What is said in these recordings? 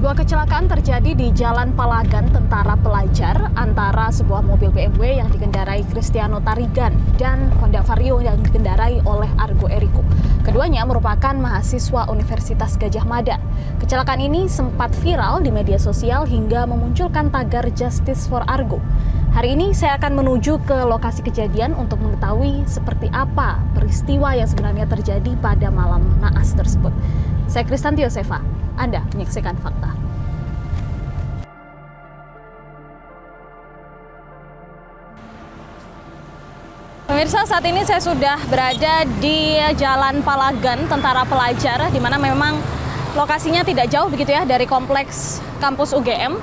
Sebuah kecelakaan terjadi di Jalan Palagan Tentara Pelajar antara sebuah mobil BMW yang dikendarai Cristiano Tarigan dan Honda Vario yang dikendarai oleh Argo Eriko. Keduanya merupakan mahasiswa Universitas Gadjah Mada. Kecelakaan ini sempat viral di media sosial hingga memunculkan tagar Justice for Argo. Hari ini saya akan menuju ke lokasi kejadian untuk mengetahui seperti apa peristiwa yang sebenarnya terjadi pada malam naas tersebut. Saya Kristanti Yosefa. Anda menyaksikan Fakta. Pemirsa, saat ini saya sudah berada di Jalan Palagan Tentara Pelajar, di mana memang lokasinya tidak jauh begitu ya dari kompleks kampus UGM.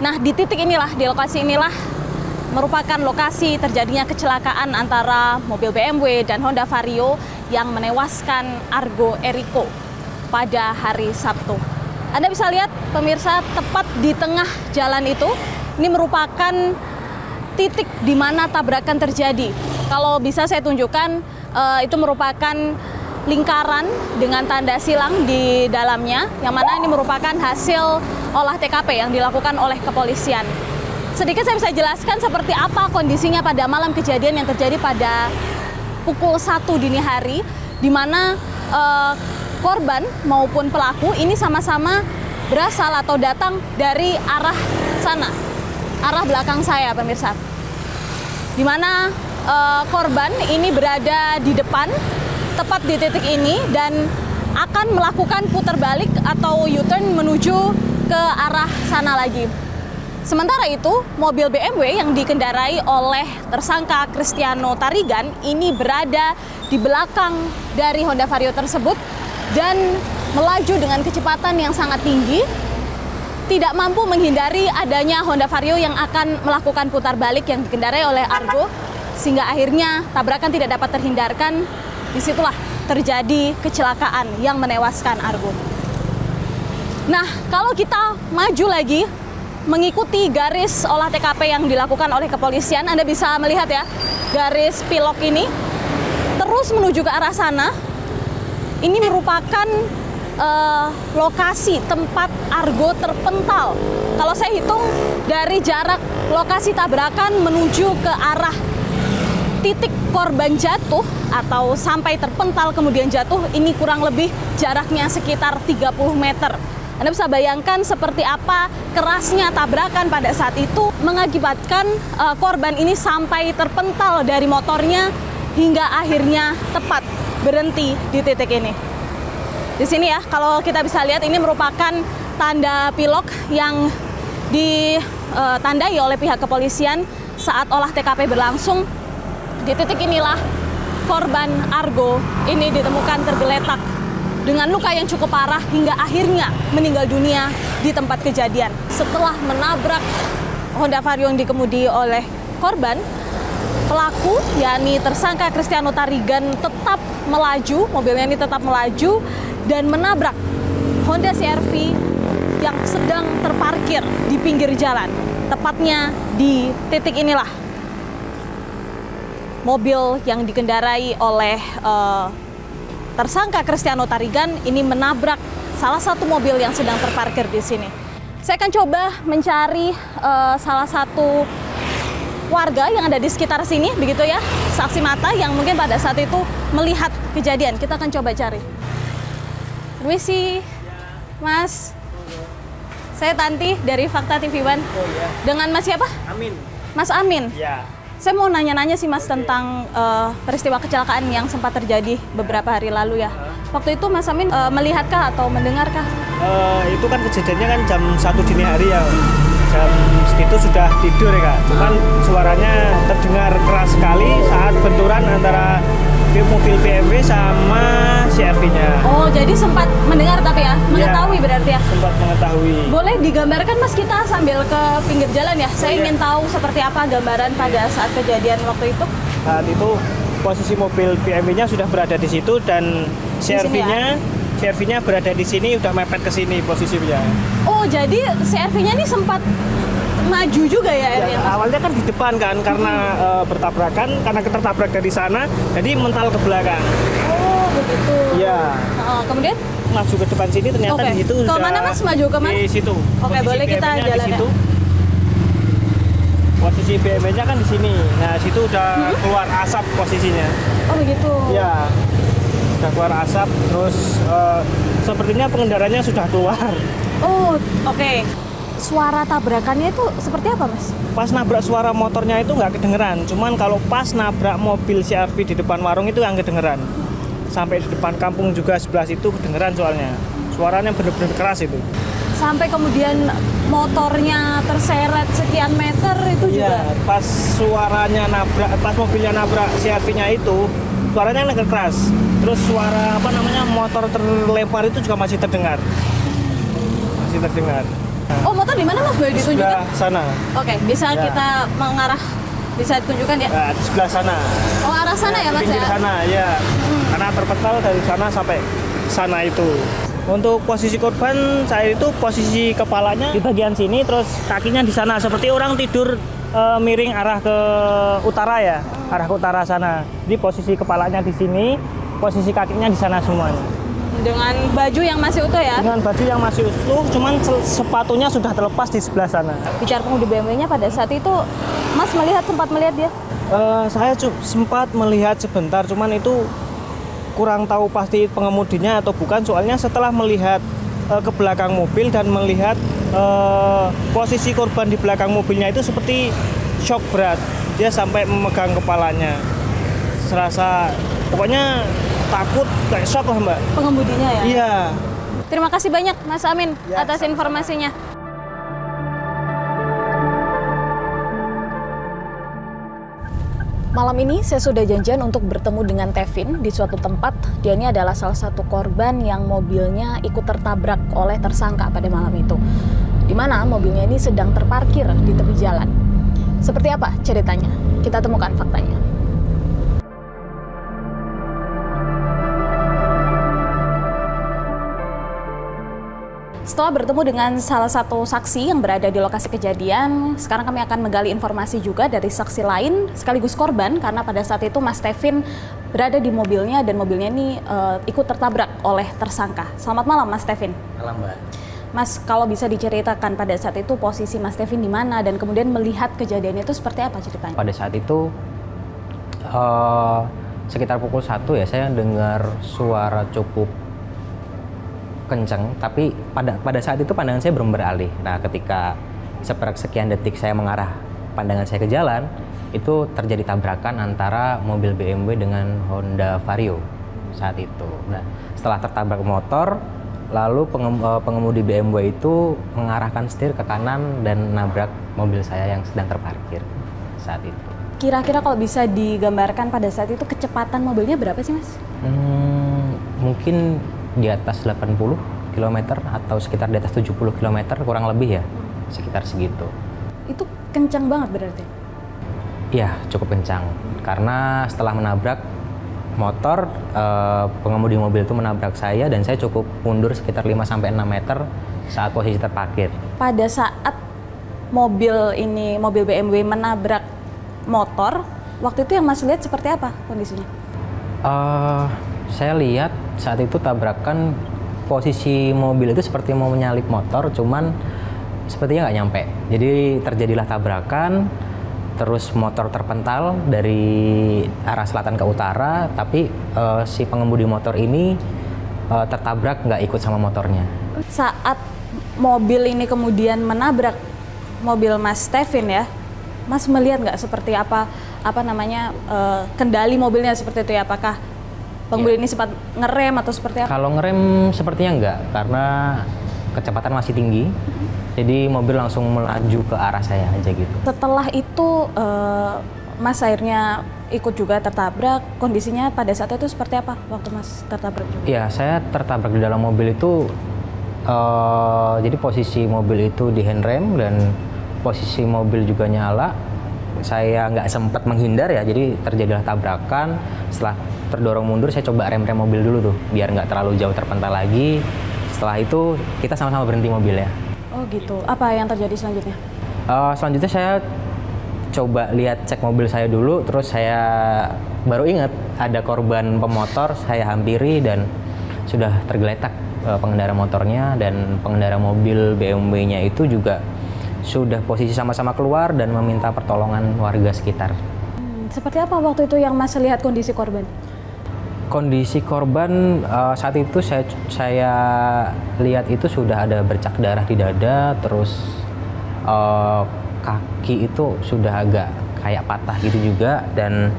Nah, di titik inilah, di lokasi inilah merupakan lokasi terjadinya kecelakaan antara mobil BMW dan Honda Vario yang menewaskan Argo Eriko pada hari Sabtu. Anda bisa lihat pemirsa, tepat di tengah jalan itu, ini merupakan titik di mana tabrakan terjadi. Kalau bisa saya tunjukkan, itu merupakan lingkaran dengan tanda silang di dalamnya, yang mana ini merupakan hasil olah TKP yang dilakukan oleh kepolisian. Sedikit saya bisa jelaskan seperti apa kondisinya pada malam kejadian yang terjadi pada pukul 1 dini hari, di mana korban maupun pelaku ini sama-sama berasal atau datang dari arah sana, arah belakang saya pemirsa. Di mana korban ini berada di depan, tepat di titik ini, dan akan melakukan putar balik atau U-turn menuju ke arah sana lagi. Sementara itu, mobil BMW yang dikendarai oleh tersangka Cristiano Tarigan ini berada di belakang dari Honda Vario tersebut dan melaju dengan kecepatan yang sangat tinggi, tidak mampu menghindari adanya Honda Vario yang akan melakukan putar balik yang dikendarai oleh Argo, sehingga akhirnya tabrakan tidak dapat terhindarkan. Disitulah terjadi kecelakaan yang menewaskan Argo. Nah, kalau kita maju lagi mengikuti garis olah TKP yang dilakukan oleh kepolisian, Anda bisa melihat ya, garis pilok ini terus menuju ke arah sana. Ini merupakan lokasi tempat Argo terpental. Kalau saya hitung dari jarak lokasi tabrakan menuju ke arah titik korban jatuh atau sampai terpental kemudian jatuh, ini kurang lebih jaraknya sekitar 30 meter. Anda bisa bayangkan seperti apa kerasnya tabrakan pada saat itu mengakibatkan korban ini sampai terpental dari motornya hingga akhirnya tepat berhenti di titik ini. Di sini ya, kalau kita bisa lihat ini merupakan tanda pilok yang ditandai oleh pihak kepolisian saat olah TKP berlangsung. Di titik inilah korban Argo ini ditemukan tergeletak dengan luka yang cukup parah hingga akhirnya meninggal dunia di tempat kejadian. Setelah menabrak Honda Vario yang dikemudi oleh korban, pelaku, yakni tersangka Cristiano Tarigan, tetap melaju, mobilnya ini tetap melaju dan menabrak Honda CR-V yang sedang terparkir di pinggir jalan. Tepatnya di titik inilah mobil yang dikendarai oleh tersangka Cristiano Tarigan ini menabrak salah satu mobil yang sedang terparkir di sini. Saya akan coba mencari salah satu warga yang ada di sekitar sini, begitu ya, saksi mata yang mungkin pada saat itu melihat kejadian. Kita akan coba cari. Permisi, Mas. Saya Tanti dari Fakta TV One. Oh iya. Dengan Mas siapa? Amin. Mas Amin. Ya. Saya mau nanya-nanya sih Mas tentang peristiwa kecelakaan yang sempat terjadi beberapa hari lalu ya. Waktu itu Mas Amin melihatkah atau mendengarkah? Itu kan kejadiannya kan jam 1 dini hari ya. Jam segitu sudah tidur ya Kak. Cuman suaranya terdengar keras sekali saat benturan antara mobil BMW sama CR-V-nya. Oh, jadi sempat mendengar tapi ya? Mengetahui ya, berarti ya? Sempat mengetahui. Boleh digambarkan Mas, kita sambil ke pinggir jalan ya? Saya ingin tahu seperti apa gambaran pada saat kejadian waktu itu. Saat itu posisi mobil BMW-nya sudah berada di situ dan CR-V-nya berada di sini, udah mepet ke sini posisinya. Oh, jadi CR-V-nya ini sempat maju juga ya? Ya, awalnya kan di depan kan, karena bertabrakan, karena ketertabrak dari sana, jadi mental ke belakang. Oh, begitu. Iya. Kemudian? maju ke depan sini ternyata di situ Ke mana Mas? Maju ke mana? Di situ. Oke, boleh kita jalan ya. Posisi BMW-nya kan di sini. Nah, situ udah keluar asap posisinya. Oh begitu. Ya, udah keluar asap. Terus sepertinya pengendaranya sudah keluar. Oh, oke. Suara tabrakannya itu seperti apa, Mas? Pas nabrak suara motornya itu nggak kedengeran. Cuman kalau pas nabrak mobil CR-V di depan warung itu yang kedengeran. Sampai di depan kampung juga sebelah situ kedengeran soalnya. Suaranya bener-bener keras itu. Sampai kemudian motornya terseret sekian meter itu juga? Iya, pas suaranya nabrak, pas mobilnya nabrak CR-V-nya itu, suaranya agak keras. Terus suara motor terlempar itu juga masih terdengar. Masih terdengar. Oh, motor di mana Mas? Boleh ditunjukkan? Sebelah sana. Oke, bisa Ya. kita mengarah, bisa ditunjukkan ya? Nah, di sebelah sana. Oh, arah sana ya Mas Pinggir ya? sana, ya. Karena terpental dari sana sampai sana itu. Untuk posisi korban, saya itu posisi kepalanya di bagian sini, terus kakinya di sana. Seperti orang tidur miring arah ke utara ya, arah ke utara sana. Jadi posisi kepalanya di sini, posisi kakinya di sana semuanya. Dengan baju yang masih utuh ya? Dengan baju yang masih utuh, cuman sepatunya sudah terlepas di sebelah sana. Bicara pengemudi BMW-nya pada saat itu, Mas sempat melihat dia? Saya sempat melihat sebentar, cuman itu kurang tahu pasti pengemudinya atau bukan. Soalnya setelah melihat ke belakang mobil dan melihat posisi korban di belakang mobilnya itu seperti shock berat. Dia sampai memegang kepalanya. Serasa pokoknya takut, kayak shock lah Mbak. Pengemudinya ya? Iya. Terima kasih banyak Mas Amin Ya, atas informasinya. Malam ini saya sudah janjian untuk bertemu dengan Tevin di suatu tempat. Dia ini adalah salah satu korban yang mobilnya ikut tertabrak oleh tersangka pada malam itu. Di mana mobilnya ini sedang terparkir di tepi jalan. Seperti apa ceritanya? Kita temukan faktanya. Setelah bertemu dengan salah satu saksi yang berada di lokasi kejadian, sekarang kami akan menggali informasi juga dari saksi lain sekaligus korban, karena pada saat itu Mas Tevin berada di mobilnya dan mobilnya ini ikut tertabrak oleh tersangka. Selamat malam Mas Tevin. Malam Mbak. Mas, kalau bisa diceritakan pada saat itu posisi Mas Tevin di mana dan kemudian melihat kejadian itu seperti apa ceritanya? Pada saat itu sekitar pukul 1 ya, saya dengar suara cukup kencang, tapi pada saat itu pandangan saya belum beralih. Nah, ketika sekian detik saya mengarah pandangan saya ke jalan, itu terjadi tabrakan antara mobil BMW dengan Honda Vario saat itu. Nah, setelah tertabrak motor, lalu pengemudi BMW itu mengarahkan setir ke kanan dan nabrak mobil saya yang sedang terparkir saat itu. Kira-kira kalau bisa digambarkan pada saat itu kecepatan mobilnya berapa sih Mas? Mungkin di atas 80 km atau sekitar di atas 70 km kurang lebih ya, sekitar segitu. Itu kencang banget berarti? Iya, cukup kencang. Karena setelah menabrak motor, pengemudi mobil itu menabrak saya dan saya cukup mundur sekitar 5-6 meter saat posisi terparkir. Pada saat mobil BMW menabrak motor, waktu itu yang Mas lihat seperti apa kondisinya? Saya lihat saat itu tabrakan, posisi mobil itu seperti mau menyalip motor, cuman sepertinya nggak nyampe. Jadi terjadilah tabrakan, terus motor terpental dari arah selatan ke utara, tapi si pengemudi motor ini tertabrak nggak ikut sama motornya. Saat mobil ini kemudian menabrak mobil Mas Tevin ya, Mas melihat nggak seperti apa kendali mobilnya seperti itu ya? Apakah pengemudi ini sempat ngerem atau seperti apa? Kalau ngerem sepertinya enggak, karena kecepatan masih tinggi. Jadi mobil langsung melaju ke arah saya aja gitu. Setelah itu Mas akhirnya ikut juga tertabrak. Kondisinya pada saat itu seperti apa waktu Mas tertabrak juga? Iya, saya tertabrak di dalam mobil itu. Jadi posisi mobil itu di handrem dan posisi mobil juga nyala. Saya nggak sempat menghindar ya, jadi terjadilah tabrakan. Setelah terdorong mundur, saya coba rem mobil dulu tuh, biar nggak terlalu jauh terpental lagi. Setelah itu kita sama-sama berhenti mobilnya. Oh gitu. Apa yang terjadi selanjutnya? Selanjutnya saya coba lihat cek mobil saya dulu, terus saya baru ingat ada korban pemotor, saya hampiri dan sudah tergeletak pengendara motornya, dan pengendara mobil BMW-nya itu juga sudah posisi sama-sama keluar dan meminta pertolongan warga sekitar. Seperti apa waktu itu yang Mas lihat kondisi korban? Kondisi korban saat itu saya lihat itu sudah ada bercak darah di dada, terus kaki itu sudah agak kayak patah gitu juga, dan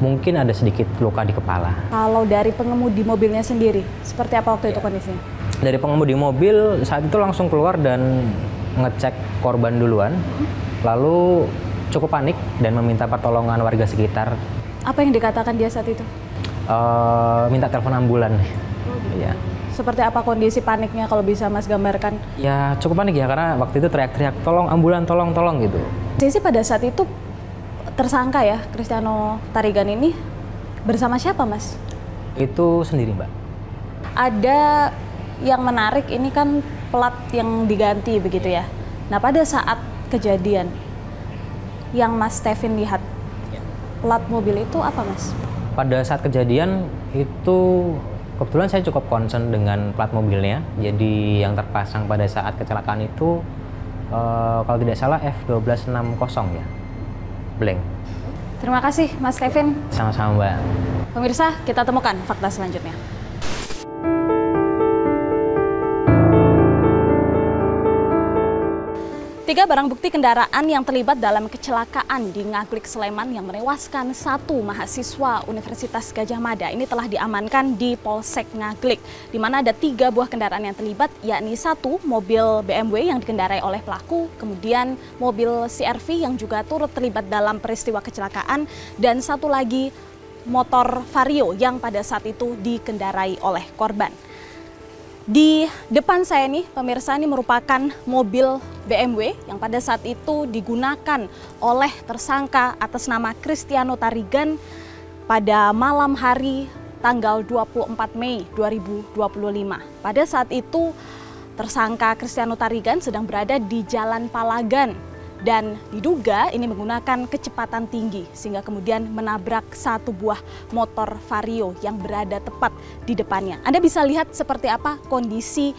mungkin ada sedikit luka di kepala. Kalau dari pengemudi mobilnya sendiri, seperti apa waktu itu kondisinya? Dari pengemudi mobil saat itu langsung keluar dan ngecek korban duluan, lalu cukup panik dan meminta pertolongan warga sekitar. Apa yang dikatakan dia saat itu? Minta telepon ambulan. Ya. Seperti apa kondisi paniknya kalau bisa Mas gambarkan? Ya cukup panik ya, karena waktu itu teriak-teriak, tolong ambulan, tolong gitu. Sisi pada saat itu tersangka ya, Cristiano Tarigan ini bersama siapa Mas? Itu sendiri Mbak. Ada yang menarik, ini kan plat yang diganti begitu ya. Nah pada saat kejadian yang Mas Stephen lihat, plat mobil itu apa Mas? Pada saat kejadian itu kebetulan saya cukup concern dengan plat mobilnya. Jadi yang terpasang pada saat kecelakaan itu kalau tidak salah F1260 ya. Blank. Terima kasih Mas Stephen. Sama-sama Mbak. Pemirsa, kita temukan fakta selanjutnya. 3 barang bukti kendaraan yang terlibat dalam kecelakaan di Ngaglik, Sleman yang menewaskan 1 mahasiswa Universitas Gadjah Mada ini telah diamankan di Polsek Ngaglik, di mana ada 3 buah kendaraan yang terlibat, yakni 1 mobil BMW yang dikendarai oleh pelaku, kemudian mobil CR-V yang juga turut terlibat dalam peristiwa kecelakaan, dan 1 lagi motor Vario yang pada saat itu dikendarai oleh korban. Di depan saya nih, pemirsa, ini merupakan mobil BMW yang pada saat itu digunakan oleh tersangka atas nama Cristiano Tarigan pada malam hari tanggal 24 Mei 2025. Pada saat itu tersangka Cristiano Tarigan sedang berada di Jalan Palagan dan diduga ini menggunakan kecepatan tinggi sehingga kemudian menabrak 1 buah motor Vario yang berada tepat di depannya. Anda bisa lihat seperti apa kondisi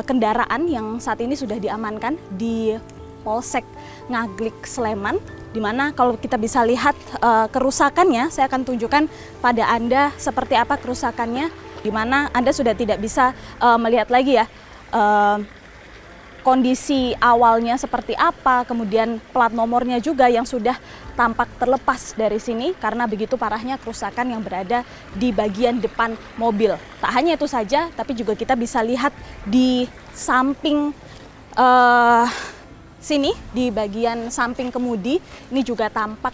kendaraan yang saat ini sudah diamankan di Polsek Ngaglik, Sleman, di mana kalau kita bisa lihat kerusakannya, saya akan tunjukkan pada Anda seperti apa kerusakannya, di mana Anda sudah tidak bisa melihat lagi ya kondisi awalnya seperti apa, kemudian plat nomornya juga yang sudah tampak terlepas dari sini karena begitu parahnya kerusakan yang berada di bagian depan mobil. Tak hanya itu saja, tapi juga kita bisa lihat di samping sini, di bagian samping kemudi, ini juga tampak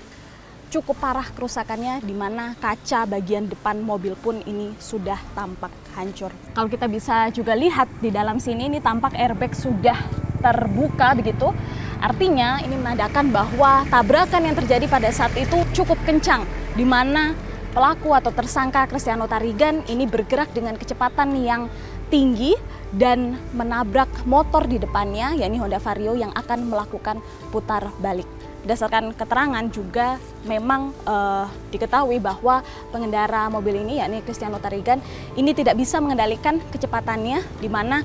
cukup parah kerusakannya, di mana kaca bagian depan mobil pun ini sudah tampak hancur. Kalau kita bisa juga lihat di dalam sini, ini tampak airbag sudah terbuka begitu. Artinya ini menandakan bahwa tabrakan yang terjadi pada saat itu cukup kencang, di mana pelaku atau tersangka Cristiano Tarigan ini bergerak dengan kecepatan yang tinggi dan menabrak motor di depannya, yakni Honda Vario yang akan melakukan putar balik. Berdasarkan keterangan juga memang diketahui bahwa pengendara mobil ini, yakni Cristiano Tarigan, ini tidak bisa mengendalikan kecepatannya, di mana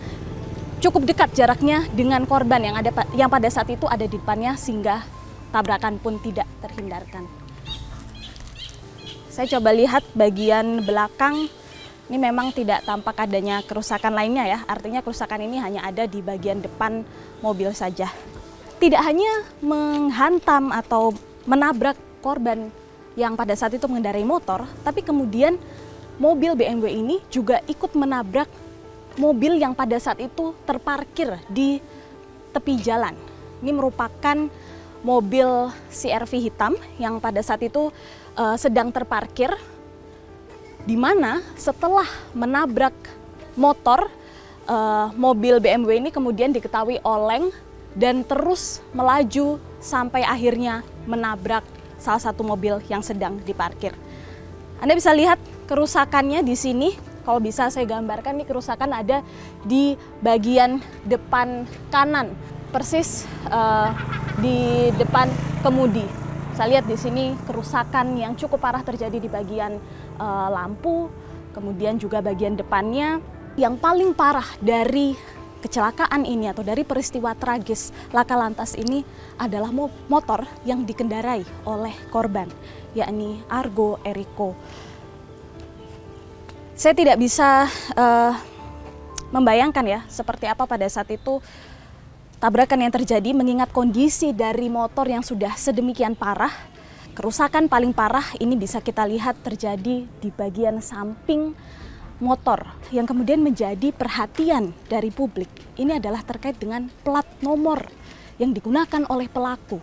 cukup dekat jaraknya dengan korban yang pada saat itu ada di depannya, sehingga tabrakan pun tidak terhindarkan. Saya coba lihat bagian belakang, ini memang tidak tampak adanya kerusakan lainnya ya, artinya kerusakan ini hanya ada di bagian depan mobil saja. Tidak hanya menghantam atau menabrak korban yang pada saat itu mengendarai motor, tapi kemudian mobil BMW ini juga ikut menabrak mobil yang pada saat itu terparkir di tepi jalan. Ini merupakan mobil CR-V hitam yang pada saat itu sedang terparkir, di mana setelah menabrak motor, mobil BMW ini kemudian diketahui oleng dan terus melaju sampai akhirnya menabrak salah satu mobil yang sedang diparkir. Anda bisa lihat kerusakannya di sini. Kalau bisa saya gambarkan, nih kerusakan ada di bagian depan kanan, persis di depan kemudi. Saya lihat di sini kerusakan yang cukup parah terjadi di bagian lampu, kemudian juga bagian depannya. yang paling parah dari kecelakaan ini atau dari peristiwa tragis laka lantas ini adalah motor yang dikendarai oleh korban, yakni Argo Eriko. Saya tidak bisa membayangkan ya seperti apa pada saat itu tabrakan yang terjadi, mengingat kondisi dari motor yang sudah sedemikian parah. Kerusakan paling parah ini bisa kita lihat terjadi di bagian samping motor yang kemudian menjadi perhatian dari publik. Ini adalah terkait dengan plat nomor yang digunakan oleh pelaku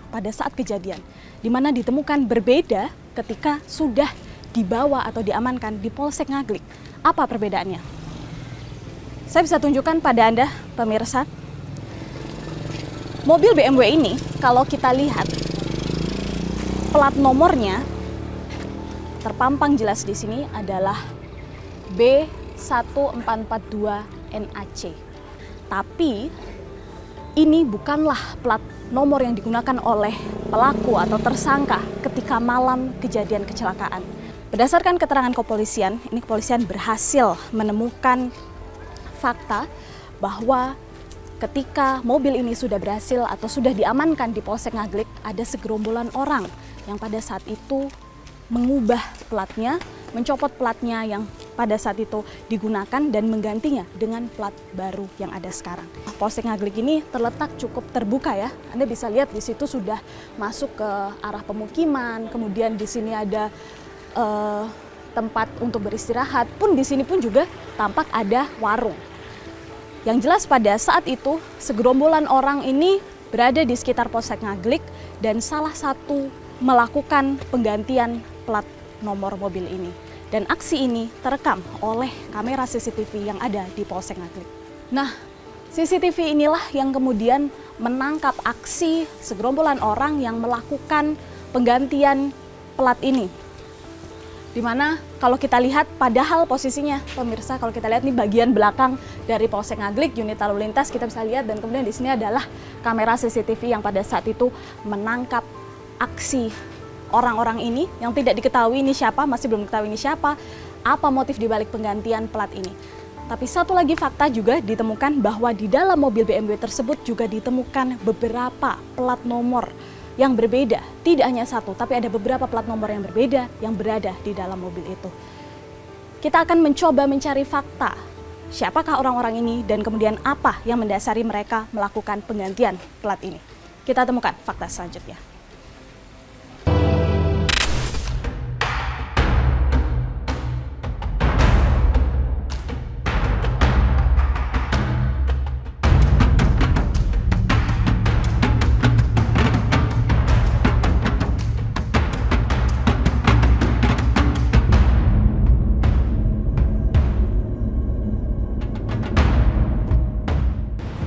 pada saat kejadian, di mana ditemukan berbeda ketika sudah dibawa atau diamankan di Polsek Ngaglik. Apa perbedaannya? Saya bisa tunjukkan pada Anda, pemirsa. Mobil BMW ini, kalau kita lihat, plat nomornya terpampang jelas di sini adalah B1442NAC. Tapi ini bukanlah plat nomor yang digunakan oleh pelaku atau tersangka ketika malam kejadian kecelakaan. Berdasarkan keterangan kepolisian, ini kepolisian berhasil menemukan fakta bahwa ketika mobil ini sudah berhasil atau sudah diamankan di Polsek Ngaglik, ada segerombolan orang yang pada saat itu mengubah platnya, mencopot platnya yang pada saat itu digunakan dan menggantinya dengan plat baru yang ada sekarang. Polsek Ngaglik ini terletak cukup terbuka ya. Anda bisa lihat di situ sudah masuk ke arah pemukiman, kemudian di sini ada tempat untuk beristirahat, pun di sini pun juga tampak ada warung. Yang jelas pada saat itu segerombolan orang ini berada di sekitar Polsek Ngaglik dan salah satu melakukan penggantian plat nomor mobil ini. Dan aksi ini terekam oleh kamera CCTV yang ada di Polsek Ngaglik. Nah, CCTV inilah yang kemudian menangkap aksi segerombolan orang yang melakukan penggantian plat ini. Dimana kalau kita lihat, padahal posisinya pemirsa, kalau kita lihat nih bagian belakang dari Polsek Ngaglik, unit lalu lintas kita bisa lihat, dan kemudian di sini adalah kamera CCTV yang pada saat itu menangkap aksi orang-orang ini yang tidak diketahui ini siapa, masih belum diketahui ini siapa, apa motif dibalik penggantian plat ini. Tapi satu lagi fakta juga ditemukan bahwa di dalam mobil BMW tersebut juga ditemukan beberapa plat nomor yang berbeda, tidak hanya satu, tapi ada beberapa plat nomor yang berbeda yang berada di dalam mobil itu. Kita akan mencoba mencari fakta, siapakah orang-orang ini dan kemudian apa yang mendasari mereka melakukan penggantian plat ini. Kita temukan fakta selanjutnya.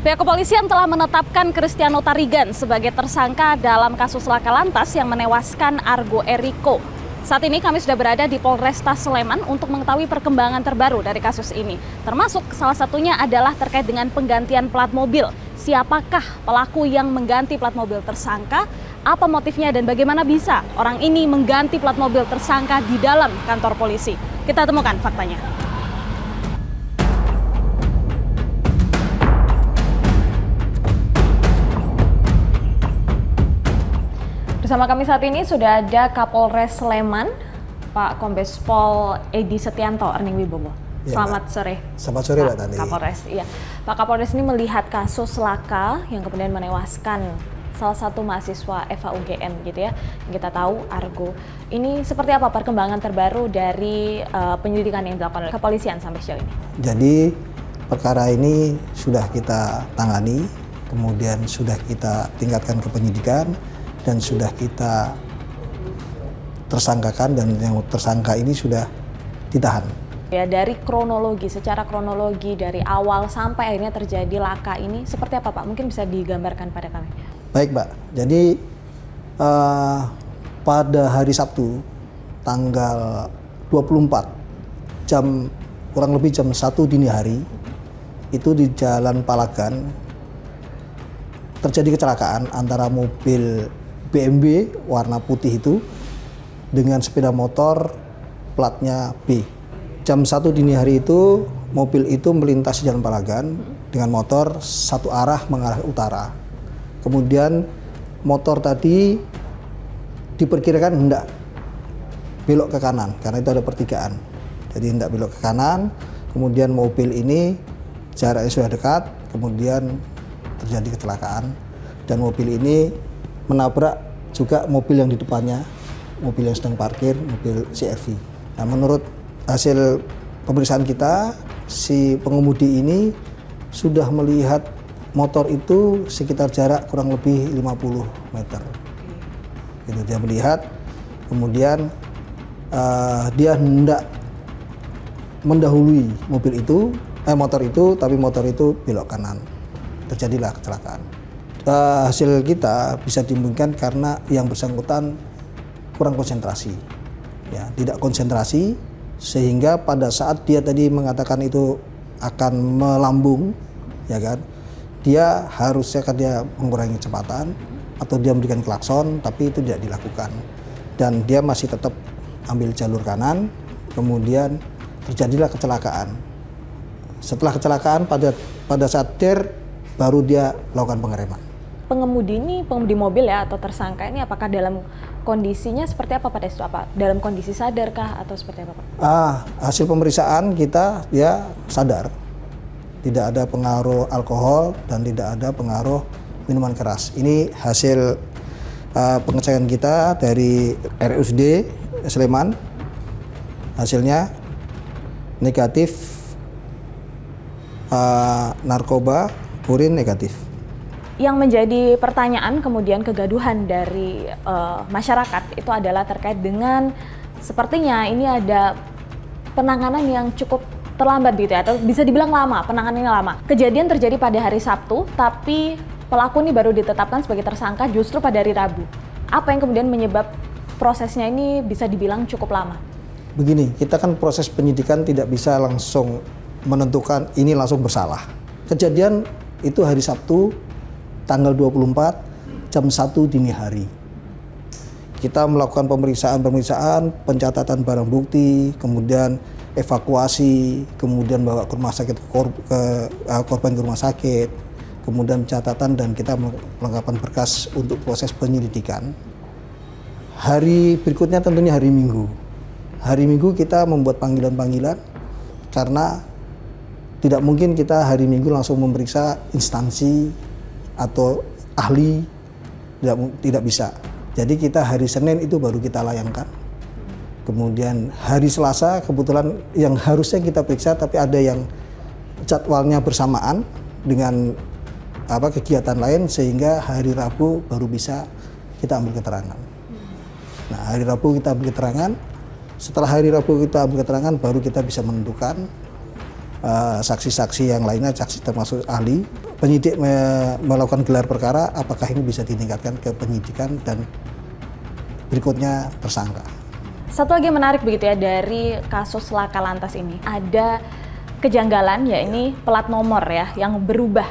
Pihak kepolisian telah menetapkan Cristiano Tarigan sebagai tersangka dalam kasus laka lantas yang menewaskan Argo Eriko. Saat ini kami sudah berada di Polresta Sleman untuk mengetahui perkembangan terbaru dari kasus ini. Termasuk salah satunya adalah terkait dengan penggantian plat mobil. Siapakah pelaku yang mengganti plat mobil tersangka? Apa motifnya dan bagaimana bisa orang ini mengganti plat mobil tersangka di dalam kantor polisi? Kita temukan faktanya. Bersama kami saat ini sudah ada Kapolres Sleman, Pak Kombes Pol Edi Setianto Erning Wibowo. Ya, selamat sore. Selamat sore, Mbak Tani. Kapolres, iya. Pak Kapolres ini melihat kasus laka yang kemudian menewaskan salah satu mahasiswa FHUGM gitu ya, yang kita tahu Argo. Ini seperti apa perkembangan terbaru dari penyelidikan yang dilakukan oleh kepolisian sampai sejauh ini? Jadi perkara ini sudah kita tangani, kemudian sudah kita tingkatkan ke penyidikan, dan sudah kita tersangkakan, dan yang tersangka ini sudah ditahan. Ya, dari kronologi, secara kronologi dari awal sampai akhirnya terjadi laka ini seperti apa Pak? Mungkin bisa digambarkan pada kami. Baik Mbak, jadi pada hari Sabtu tanggal 24 kurang lebih jam 1 dini hari itu di Jalan Palagan terjadi kecelakaan antara mobil BMW warna putih itu dengan sepeda motor platnya B. Jam 1 dini hari itu mobil itu melintasi Jalan Palagan dengan motor satu arah mengarah ke utara. Kemudian motor tadi diperkirakan hendak belok ke kanan karena itu ada pertigaan. Jadi hendak belok ke kanan, kemudian mobil ini jaraknya sudah dekat, kemudian terjadi kecelakaan dan mobil ini menabrak juga mobil yang di depannya, mobil yang sedang parkir, mobil CR-V. Nah, menurut hasil pemeriksaan kita, si pengemudi ini sudah melihat motor itu sekitar jarak kurang lebih 50 meter. Gitu, dia melihat, kemudian dia hendak mendahului motor itu, tapi motor itu belok kanan. Terjadilah kecelakaan. Hasil kita bisa dimungkinkan karena yang bersangkutan kurang konsentrasi, ya, tidak konsentrasi, sehingga pada saat dia tadi mengatakan itu akan melambung, ya kan, dia harusnya kan dia mengurangi kecepatan atau dia memberikan klakson, tapi itu tidak dilakukan dan dia masih tetap ambil jalur kanan, kemudian terjadilah kecelakaan. Setelah kecelakaan pada saat baru dia melakukan pengereman. Pengemudi mobil ya atau tersangka ini apakah dalam kondisinya seperti apa pada itu? Apa dalam kondisi sadarkah atau seperti apa, Pak? Hasil pemeriksaan kita dia sadar, tidak ada pengaruh alkohol dan tidak ada pengaruh minuman keras. Ini hasil pengecekan kita dari RSUD Sleman, hasilnya negatif narkoba, urin negatif. Yang menjadi pertanyaan kemudian kegaduhan dari masyarakat itu adalah terkait dengan sepertinya ini ada penanganan yang cukup terlambat gitu ya, atau bisa dibilang lama, penanganannya lama. Kejadian terjadi pada hari Sabtu, tapi pelaku ini baru ditetapkan sebagai tersangka justru pada hari Rabu. Apa yang kemudian menyebab prosesnya ini bisa dibilang cukup lama? Begini, kita kan proses penyidikan tidak bisa langsung menentukan ini langsung bersalah. Kejadian itu hari Sabtu, tanggal 24 jam 1 dini hari. Kita melakukan pemeriksaan, pencatatan barang bukti, kemudian evakuasi, kemudian bawa ke rumah sakit korban ke rumah sakit, kemudian pencatatan dan kita melengkapi berkas untuk proses penyelidikan. Hari berikutnya tentunya hari Minggu. Hari Minggu kita membuat panggilan-panggilan karena tidak mungkin kita hari Minggu langsung memeriksa instansi atau ahli, tidak bisa. Jadi kita hari Senin itu baru kita layangkan. Kemudian hari Selasa kebetulan yang harusnya kita periksa tapi ada yang jadwalnya bersamaan dengan kegiatan lain sehingga hari Rabu baru bisa kita ambil keterangan. Nah, hari Rabu kita ambil keterangan. Setelah hari Rabu kita ambil keterangan baru kita bisa menentukan saksi-saksi yang lainnya, saksi termasuk ahli. Penyidik melakukan gelar perkara, apakah ini bisa ditingkatkan ke penyidikan dan berikutnya tersangka. Satu lagi menarik begitu ya dari kasus laka lantas ini, ada kejanggalan ya ini plat nomor ya yang berubah.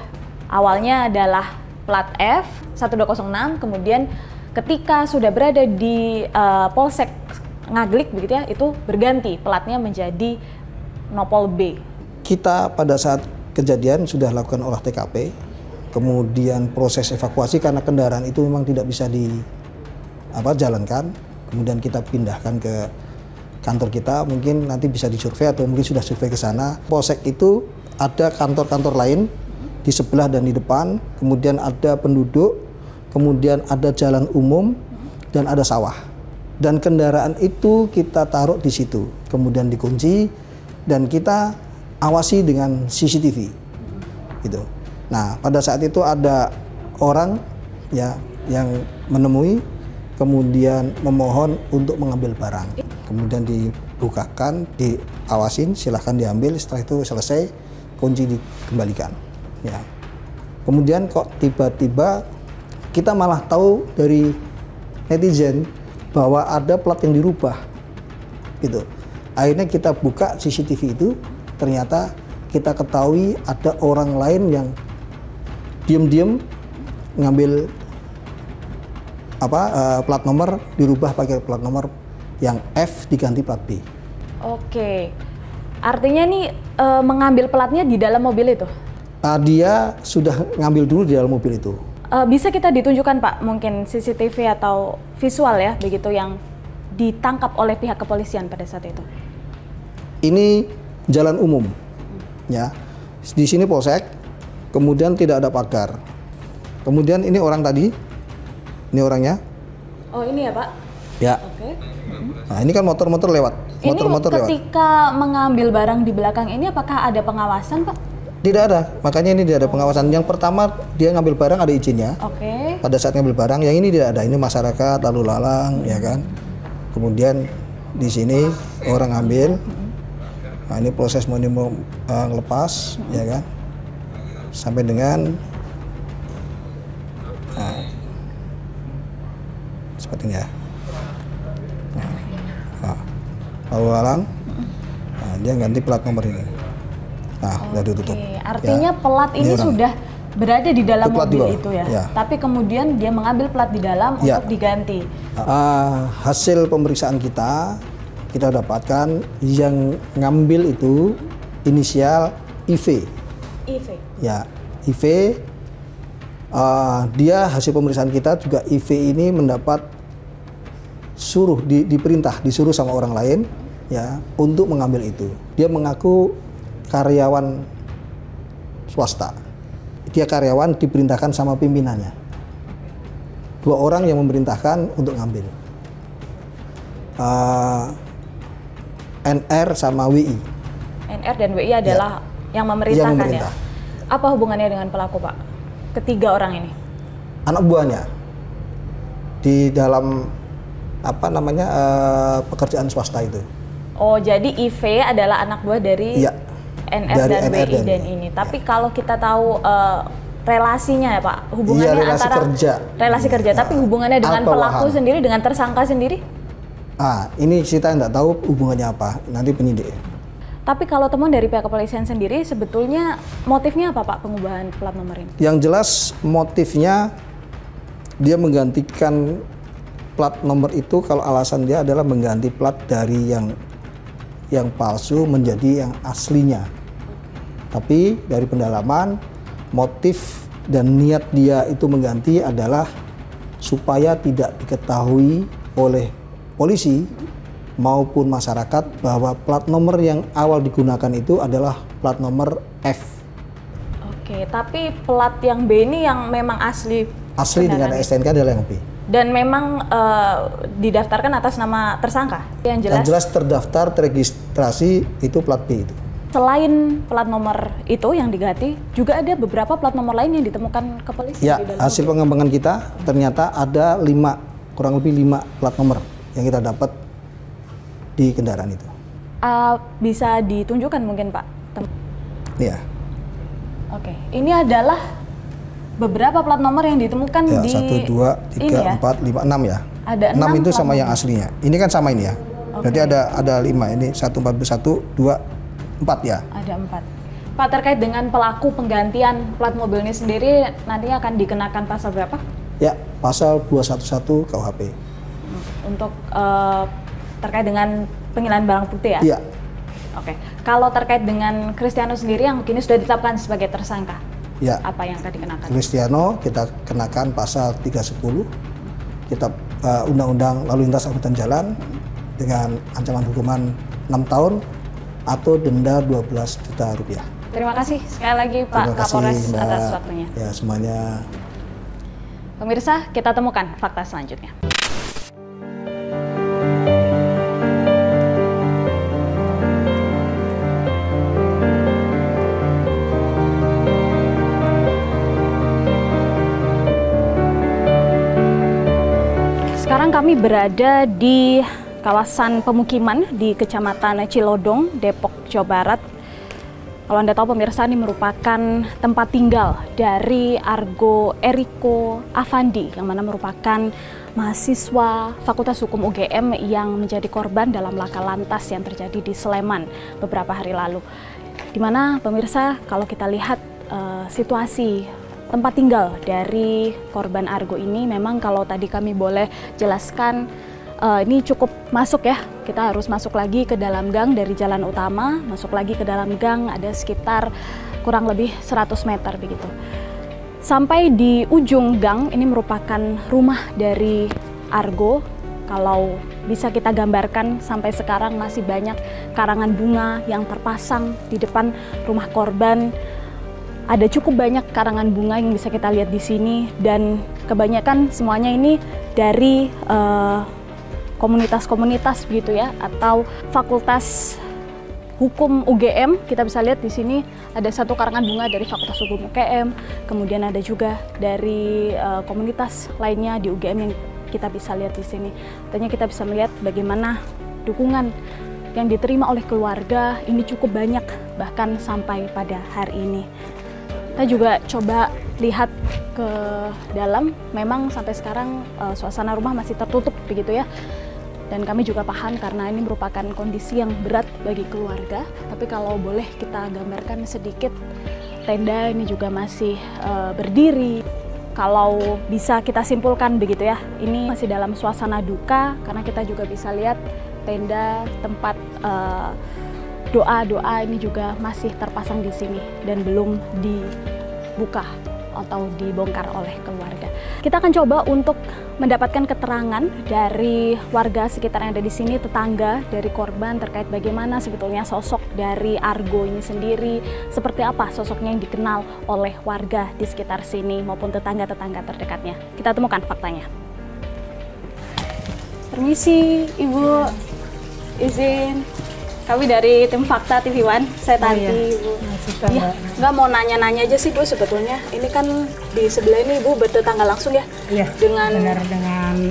Awalnya adalah plat F 1206, kemudian ketika sudah berada di Polsek Ngaglik begitu ya, itu berganti platnya menjadi Nopol B. Kita pada saat kejadian sudah lakukan olah TKP, kemudian proses evakuasi karena kendaraan itu memang tidak bisa dijalankan, kemudian kita pindahkan ke kantor kita, mungkin nanti bisa disurvei atau mungkin sudah survei ke sana. Polsek itu ada kantor-kantor lain di sebelah dan di depan, kemudian ada penduduk, kemudian ada jalan umum dan ada sawah. Dan kendaraan itu kita taruh di situ, kemudian dikunci dan kita awasi dengan CCTV, gitu. Nah, pada saat itu ada orang ya yang menemui, kemudian memohon untuk mengambil barang, kemudian dibukakan, diawasin, silahkan diambil. Setelah itu selesai, kunci dikembalikan. Ya. Kemudian kok tiba-tiba kita malah tahu dari netizen bahwa ada plat yang dirubah, gitu. Akhirnya kita buka CCTV itu. Ternyata kita ketahui ada orang lain yang diam-diam ngambil plat nomor, dirubah pakai plat nomor yang F diganti plat B. Oke, Artinya nih mengambil platnya di dalam mobil itu? Dia sudah ngambil dulu di dalam mobil itu. Bisa kita ditunjukkan Pak, mungkin CCTV atau visual ya, begitu yang ditangkap oleh pihak kepolisian pada saat itu? Ini jalan umum, ya. Di sini polsek, kemudian tidak ada pagar. Kemudian ini orang tadi, ini orangnya. Oh ini ya Pak? Ya. Oke. Nah ini kan motor-motor lewat. Motor-motor lewat. Ketika mengambil barang di belakang ini, apakah ada pengawasan Pak? Tidak ada, makanya ini tidak ada pengawasan. Yang pertama dia ngambil barang ada izinnya. Oke. Pada saat ngambil barang, yang ini tidak ada. Ini masyarakat lalu lalang, ya kan. Kemudian di sini orang ambil. Nah ini proses mau ngelepas, ya kan. Sampai dengan seperti ini ya. Lalu lalang, dia ganti plat nomor ini. Nah, udah ditutup. Artinya ya, pelat ini sudah berada di dalam mobil itu ya? Ya. Tapi kemudian dia mengambil plat di dalam untuk diganti. Hasil pemeriksaan kita dapatkan yang ngambil itu inisial IV. IV? Ya, IV. Dia hasil pemeriksaan kita juga IV ini mendapat disuruh sama orang lain ya untuk mengambil itu. Dia mengaku karyawan swasta. Dia karyawan diperintahkan sama pimpinannya. 2 orang yang memerintahkan untuk ngambil. NR sama WI. NR dan WI adalah yang memerintahkan ya? Apa hubungannya dengan pelaku Pak? Ketiga orang ini? Anak buahnya. Di dalam pekerjaan swasta itu. Oh jadi IV adalah anak buah dari NR dan WI dan ini. Tapi kalau kita tahu relasinya ya Pak, hubungannya relasi kerja. Tapi hubungannya dengan pelaku sendiri, dengan tersangka sendiri? Ini kita nggak tahu hubungannya apa, nanti penyidik. Tapi kalau temuan dari pihak kepolisian sendiri, sebetulnya motifnya apa Pak pengubahan plat nomor ini? Yang jelas motifnya dia menggantikan plat nomor itu, kalau alasan dia adalah mengganti plat dari yang palsu menjadi yang aslinya. Tapi dari pendalaman, motif dan niat dia itu mengganti adalah supaya tidak diketahui oleh polisi maupun masyarakat bahwa plat nomor yang awal digunakan itu adalah plat nomor F. Oke, tapi plat yang B ini yang memang asli? Asli dengan STNK adalah yang B. Dan memang didaftarkan atas nama tersangka? Yang jelas terdaftar, terregistrasi itu plat B itu. Selain plat nomor itu yang diganti, juga ada beberapa plat nomor lain yang ditemukan kepolisian? Ya, hasil pengembangan kita ternyata ada kurang lebih 5 plat nomor yang kita dapat di kendaraan itu. Bisa ditunjukkan mungkin Pak? Iya. Oke, ini adalah beberapa plat nomor yang ditemukan ya, di 1, 2, 3, 4, 5, 6 ya. Ada 6 itu sama yang aslinya. Ini kan sama ini ya. Berarti ada 5 ini 1, 4, 1, 2, 4 ya. Ada 4. Pak, terkait dengan pelaku penggantian plat mobil ini sendiri nantinya akan dikenakan pasal berapa? Ya, pasal 211 KUHP. Untuk terkait dengan penghilangan barang bukti ya? Iya. Oke. Kalau terkait dengan Kristiano sendiri yang kini sudah ditetapkan sebagai tersangka, ya. Apa yang akan dikenakan? Kristiano kita kenakan pasal 310 Kitab Undang-Undang Lalu Lintas Angkutan Jalan dengan ancaman hukuman 6 tahun atau denda 12 juta rupiah. Terima kasih sekali lagi Pak Kapolres atas waktunya. Ya, semuanya. Pemirsa, kita temukan fakta selanjutnya. Sekarang kami berada di kawasan pemukiman di Kecamatan Cilodong, Depok, Jawa Barat. Kalau Anda tahu pemirsa, ini merupakan tempat tinggal dari Argo Eriko Afandi yang mana merupakan mahasiswa Fakultas Hukum UGM yang menjadi korban dalam laka lantas yang terjadi di Sleman beberapa hari lalu. Di mana pemirsa, kalau kita lihat situasi tempat tinggal dari korban Argo ini, memang kalau tadi kami boleh jelaskan ini cukup masuk ya, kita harus masuk lagi ke dalam gang dari jalan utama, masuk lagi ke dalam gang ada sekitar kurang lebih 100 meter begitu. Sampai di ujung gang ini merupakan rumah dari Argo. Kalau bisa kita gambarkan sampai sekarang masih banyak karangan bunga yang terpasang di depan rumah korban. Ada cukup banyak karangan bunga yang bisa kita lihat di sini dan kebanyakan semuanya ini dari komunitas-komunitas begitu ya, atau Fakultas Hukum UGM. Kita bisa lihat di sini ada satu karangan bunga dari Fakultas Hukum UGM, kemudian ada juga dari komunitas lainnya di UGM yang kita bisa lihat di sini. Tentunya kita bisa melihat bagaimana dukungan yang diterima oleh keluarga ini cukup banyak bahkan sampai pada hari ini. Kita juga coba lihat ke dalam, memang sampai sekarang suasana rumah masih tertutup begitu ya. Dan kami juga paham karena ini merupakan kondisi yang berat bagi keluarga. Tapi kalau boleh kita gambarkan sedikit, tenda ini juga masih berdiri. Kalau bisa kita simpulkan begitu ya, ini masih dalam suasana duka karena kita juga bisa lihat tenda tempat doa-doa ini juga masih terpasang di sini dan belum dibuka atau dibongkar oleh keluarga. Kita akan coba untuk mendapatkan keterangan dari warga sekitar yang ada di sini, tetangga dari korban terkait bagaimana sebetulnya sosok dari Argo ini sendiri, seperti apa sosoknya yang dikenal oleh warga di sekitar sini maupun tetangga-tetangga terdekatnya. Kita temukan faktanya. Permisi Ibu, izin. Kami dari tim Fakta TV One, saya Tanti, Ibu. Iya, nggak mau nanya-nanya aja sih Bu sebetulnya. Ini kan di sebelah ini Ibu bertetangga langsung ya? Iya. Dengan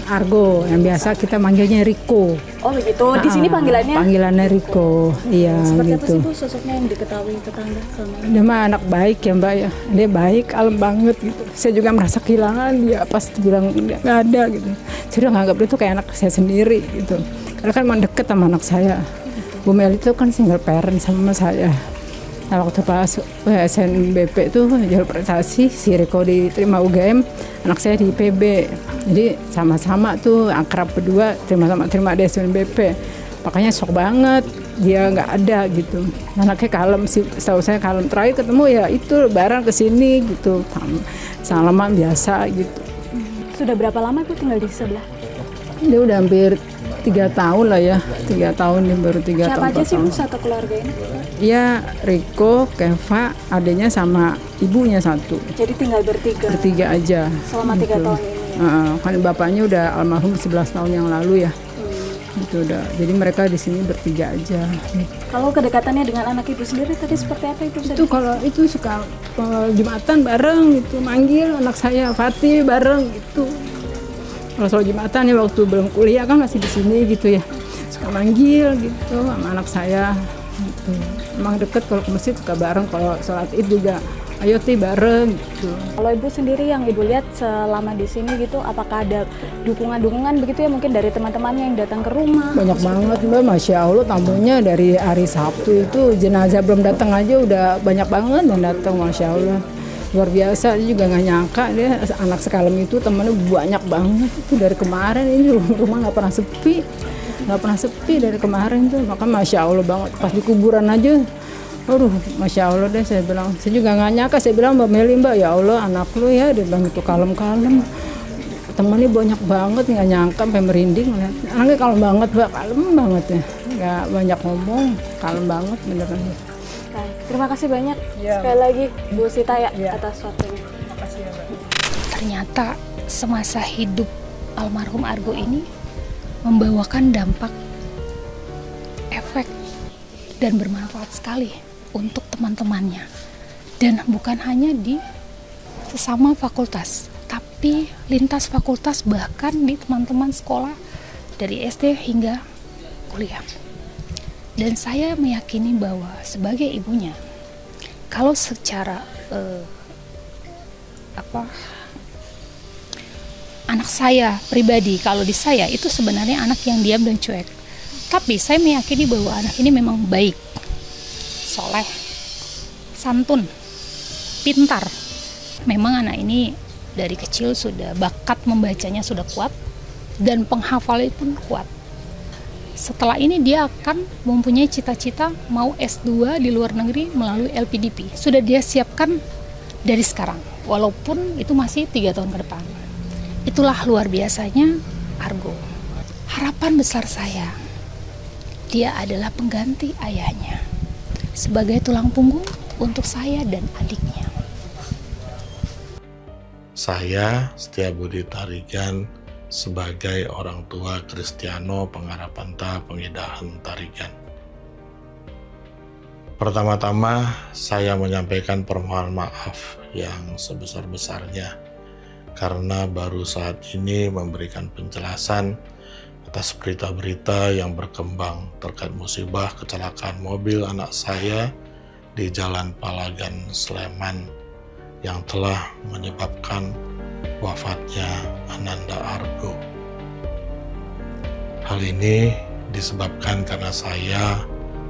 Argo, yang biasa kita manggilnya Riko. Oh begitu. Di sini panggilannya? Panggilannya Riko. Iya. Seperti gitu. apa sih Bu sosoknya yang diketahui tetangga selama ini? Dia mah anak baik ya Mbak ya. Dia baik, kalem banget gitu. Saya juga merasa kehilangan dia pas bilang dia nggak ada gitu. Saya udah nganggap dia tuh kayak anak saya sendiri gitu. Karena kan emang deket sama anak saya. Bu Mel itu kan single parent sama saya. Nah waktu pas SNBP itu jalur prestasi, si Riko diterima UGM, anak saya di IPB. Jadi sama-sama tuh akrab berdua, terima di SNBP. Makanya shock banget dia nggak ada gitu. Anaknya kalem sih, setahu saya kalem. Terakhir ketemu ya itu lebaran kesini gitu, salaman biasa gitu. Sudah berapa lama Ibu tinggal di sebelah? Dia udah hampir 3 tahun lah ya, 3 tahun nih baru 3 tahun. Siapa aja sih Bu satu keluarga ini? Iya, Riko, Keva, adanya sama ibunya satu. Jadi tinggal bertiga? Bertiga aja. Selama 3 tahun ini ya? Kan bapaknya udah almarhum 11 tahun yang lalu ya. Gitu udah. Jadi mereka di sini bertiga aja. Kalau kedekatannya dengan anak Ibu sendiri tadi seperti apa Ibu? Itu kalau itu suka Jumatan bareng gitu, manggil anak saya Fatih bareng gitu. Kalau soal Jumatan ya waktu belum kuliah kan masih di sini gitu ya, suka manggil gitu sama anak saya gitu. Emang deket kalau ke masjid suka bareng, kalau sholat Id juga ayo Ti bareng gitu. Kalau Ibu sendiri yang Ibu lihat selama di sini gitu, apakah ada dukungan-dukungan begitu ya mungkin dari teman-temannya yang datang ke rumah? Banyak banget Mbak, Masya Allah tamunya dari hari Sabtu itu jenazah belum datang aja udah banyak banget yang datang, Masya Allah. Luar biasa, dia juga nggak nyangka dia anak sekalem itu temennya banyak banget itu dari kemarin. Ini rumah nggak pernah sepi dari kemarin tuh. Maka Masya Allah banget, pas di kuburan aja aduh Masya Allah deh, saya bilang, saya juga nggak nyangka, saya bilang Mbak Meli, Mbak ya Allah anak lu ya, dia bilang itu kalem-kalem, temennya banyak banget, nggak nyangka sampai merinding lihat. Anaknya kalem banget Mbak, kalem banget ya, nggak banyak ngomong, kalem banget beneran. Terima kasih banyak sekali lagi Bu Sita ya atas waktunya. Makasih ya Mbak. Ternyata semasa hidup almarhum Argo ini membawakan dampak, efek, dan bermanfaat sekali untuk teman-temannya. Dan bukan hanya di sesama fakultas, tapi lintas fakultas, bahkan di teman-teman sekolah dari SD hingga kuliah. Dan saya meyakini bahwa sebagai ibunya, kalau secara anak saya pribadi, kalau di saya itu sebenarnya anak yang diam dan cuek. Tapi saya meyakini bahwa anak ini memang baik, soleh, santun, pintar. Memang anak ini dari kecil sudah bakat membacanya sudah kuat. dan penghafalan pun kuat. Setelah ini dia akan mempunyai cita-cita mau S2 di luar negeri melalui LPDP. Sudah dia siapkan dari sekarang, walaupun itu masih 3 tahun ke depan. Itulah luar biasanya Argo. Harapan besar saya, dia adalah pengganti ayahnya sebagai tulang punggung untuk saya dan adiknya. Saya, Setiabudi Tarigan, sebagai orang tua Kristiano Pengarapanta Pengidahan Tarigan. Pertama-tama, saya menyampaikan permohonan maaf yang sebesar-besarnya karena baru saat ini memberikan penjelasan atas berita-berita yang berkembang terkait musibah kecelakaan mobil anak saya di Jalan Palagan, Sleman yang telah menyebabkan wafatnya Ananda Argo. Hal ini disebabkan karena saya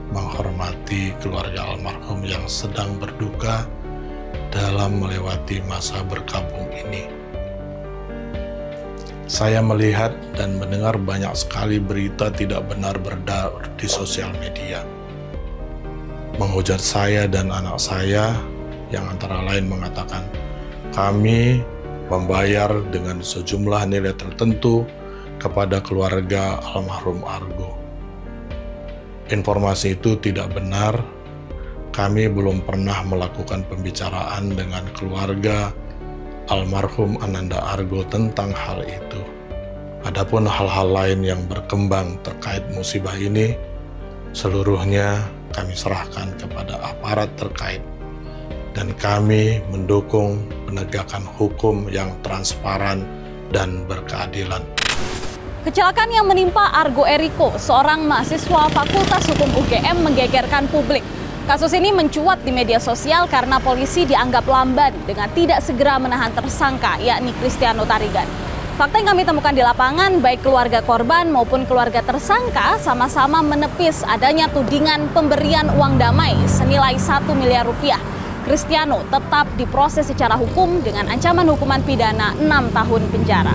menghormati keluarga almarhum yang sedang berduka dalam melewati masa berkabung ini. Saya melihat dan mendengar banyak sekali berita tidak benar beredar di sosial media, menghujat saya dan anak saya yang antara lain mengatakan kami membayar dengan sejumlah nilai tertentu kepada keluarga almarhum Argo. Informasi itu tidak benar. Kami belum pernah melakukan pembicaraan dengan keluarga almarhum Ananda Argo tentang hal itu. Adapun hal-hal lain yang berkembang terkait musibah ini, seluruhnya kami serahkan kepada aparat terkait dan kami mendukung penegakan hukum yang transparan dan berkeadilan. Kecelakaan yang menimpa Argo Eriko, seorang mahasiswa Fakultas Hukum UGM, menggegerkan publik. Kasus ini mencuat di media sosial karena polisi dianggap lamban dengan tidak segera menahan tersangka, yakni Kristiano Tarigan. Fakta yang kami temukan di lapangan, baik keluarga korban maupun keluarga tersangka sama-sama menepis adanya tudingan pemberian uang damai senilai 1 miliar rupiah. Kristiano tetap diproses secara hukum dengan ancaman hukuman pidana 6 tahun penjara.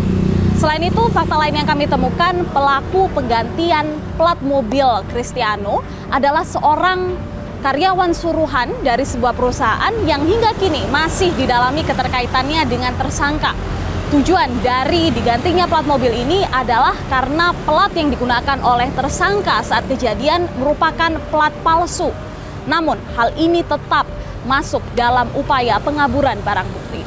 Selain itu, fakta lain yang kami temukan, pelaku penggantian plat mobil Kristiano adalah seorang karyawan suruhan dari sebuah perusahaan yang hingga kini masih didalami keterkaitannya dengan tersangka. Tujuan dari digantinya plat mobil ini adalah karena plat yang digunakan oleh tersangka saat kejadian merupakan plat palsu. Namun, hal ini tetap masuk dalam upaya pengaburan barang bukti.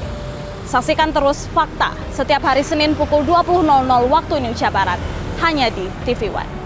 Saksikan terus Fakta setiap hari Senin pukul 20.00 waktu Indonesia Barat hanya di TV One.